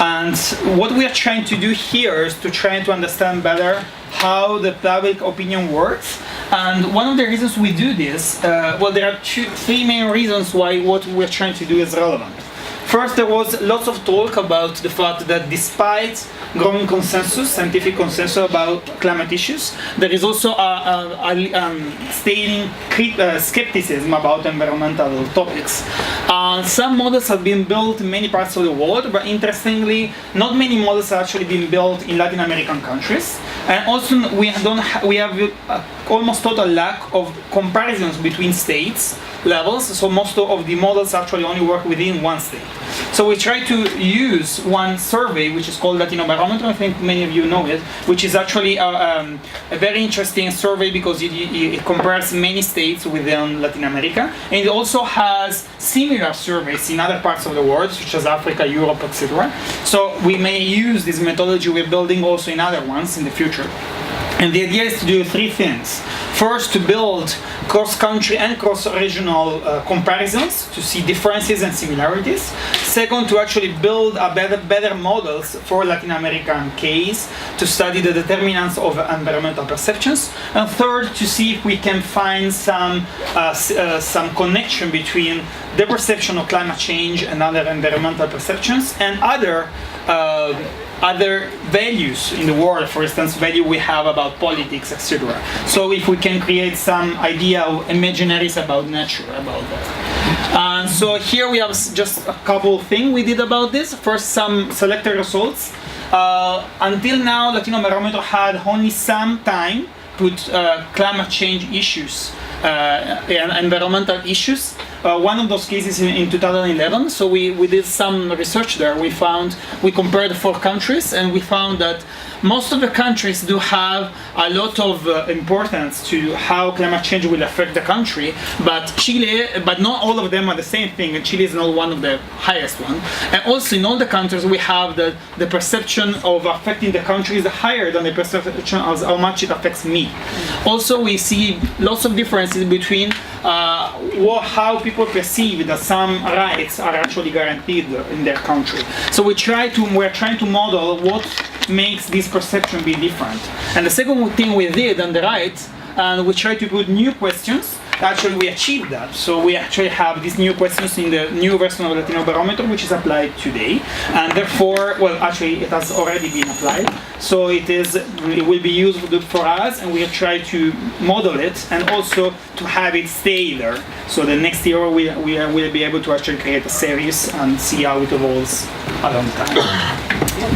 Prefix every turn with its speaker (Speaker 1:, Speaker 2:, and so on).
Speaker 1: And what we are trying to do here is to try to understand better how the public opinion works. And one of the reasons we do this, well, there are three main reasons why what we're trying to do is relevant. First, there was lots of talk about the fact that despite growing consensus, scientific consensus about climate issues, there is also staying skepticism about environmental topics. Some models have been built in many parts of the world, but interestingly, not many models have actually been built in Latin American countries. And also, we have almost total lack of comparisons between states levels, so most of the models actually only work within one state. So we try to use one survey, which is called Latinobarometer. I think many of you know it, which is actually a very interesting survey because it compares many states within Latin America. And it also has similar surveys in other parts of the world, such as Africa, Europe, etc. So we may use this methodology we're building also in other ones in the future. And the idea is to do three things. First, to build cross-country and cross-regional comparisons to see differences and similarities. Second, to actually build a better models for Latin American case to study the determinants of environmental perceptions. And third, to see if we can find some connection between the perception of climate change and other environmental perceptions and other values in the world, for instance, value we have about politics, etc. So if we can create some idea of imaginaries about nature, about that. So here we have just a couple of things we did about this. First, some selected results. Until now, Latinobarometer had only some time put climate change issues and environmental issues. One of those cases in 2011, so we did some research there. We compared 4 countries, and we found that most of the countries do have a lot of importance to how climate change will affect the country, but not all of them are the same thing, and Chile is not one of the highest one. And also in all the countries we have the perception of affecting the country is higher than the perception of how much it affects me. Also we see lots of differences between how people perceive that some rights are actually guaranteed in their country. So we're trying to model what makes this perception be different. And the second thing we did on the right, we tried to put new questions. Actually, we achieved that. So we actually have these new questions in the new version of Latinobarometer, which is applied today. And therefore, well, actually, it has already been applied. So it will be useful for us, and we try to model it and also to have it stay there. So the next year, we will be able to actually create a series and see how it evolves along time.